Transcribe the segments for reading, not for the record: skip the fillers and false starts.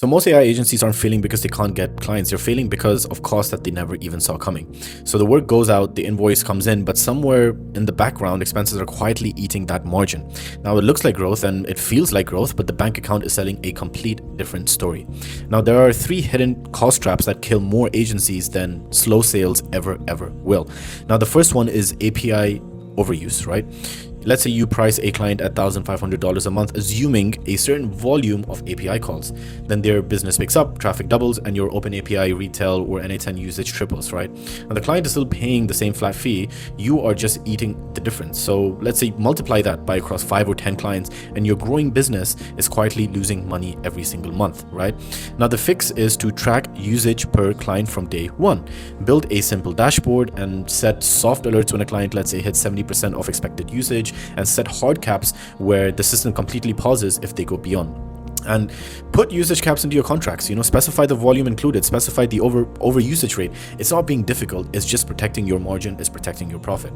So most AI agencies aren't failing because they can't get clients. They're failing because of costs that they never even saw coming. So the work goes out, the invoice comes in, but somewhere in the background, expenses are quietly eating that margin. Now it looks like growth and it feels like growth, but the bank account is selling a complete different story. Now there are three hidden cost traps that kill more agencies than slow sales ever will. Now the first one is API overuse, right? Let's say you price a client at $1,500 a month, assuming a certain volume of API calls. Then their business picks up, traffic doubles, and your open API, retail, or NA10 usage triples, right? And the client is still paying the same flat fee. You are just eating the difference. So let's say multiply that by across 5 or 10 clients, and your growing business is quietly losing money every single month, right? Now the fix is to track usage per client from day one. Build a simple dashboard and set soft alerts when a client, let's say, hits 70% of expected usage, and set hard caps where the system completely pauses if they go beyond. And put usage caps into your contracts. Specify the volume included, specify the over usage rate. It's not being difficult, it's just protecting your margin, it's protecting your profit.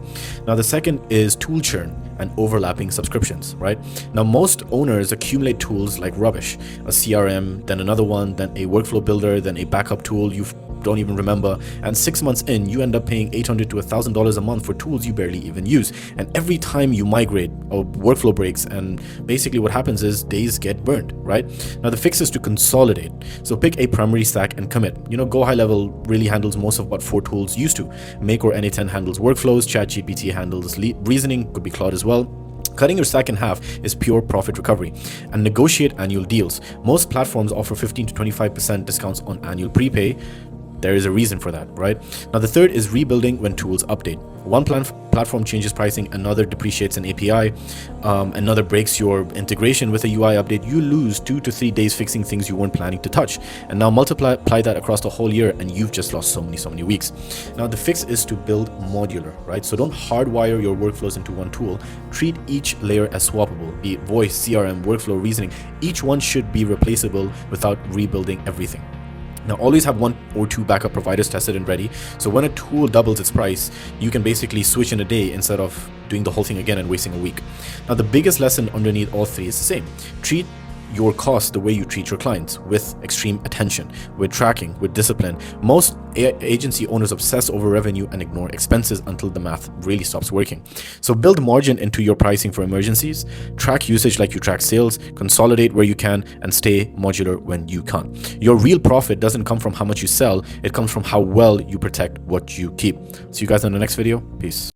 Now the second is tool churn and overlapping subscriptions, right? Now most owners accumulate tools like rubbish, a CRM, then another one, then a workflow builder, then a backup tool you don't even remember, and 6 months in you end up paying $800 to $1,000 a month for tools you barely even use. And every time you migrate, a workflow breaks, and basically what happens is days get burned, right? Now the fix is to consolidate. So pick a primary stack and commit. Go High Level really handles most of what 4 tools used to. Make or NA10 handles workflows, ChatGPT handles reasoning, could be Claude as well. Cutting your stack in half is pure profit recovery. And negotiate annual deals. Most platforms offer 15 to 25% discounts on annual prepay. There is a reason for that, right? Now the third is rebuilding when tools update. One platform changes pricing, another depreciates an API, another breaks your integration with a UI update. You lose 2 to 3 days fixing things you weren't planning to touch. And now multiply that across the whole year and you've just lost so many weeks. Now the fix is to build modular, right? So don't hardwire your workflows into one tool. Treat each layer as swappable, be it voice, CRM, workflow, reasoning. Each one should be replaceable without rebuilding everything. Now always have 1 or 2 backup providers tested and ready. So when a tool doubles its price, you can basically switch in a day instead of doing the whole thing again and wasting a week. Now the biggest lesson underneath all three is the same. Treat your costs the way you treat your clients, with extreme attention, with tracking, with discipline. Most agency owners obsess over revenue and ignore expenses until the math really stops working. So build margin into your pricing for emergencies, track usage like you track sales, consolidate where you can, and stay modular when you can't. Your real profit doesn't come from how much you sell, it comes from how well you protect what you keep. See you guys in the next video. Peace.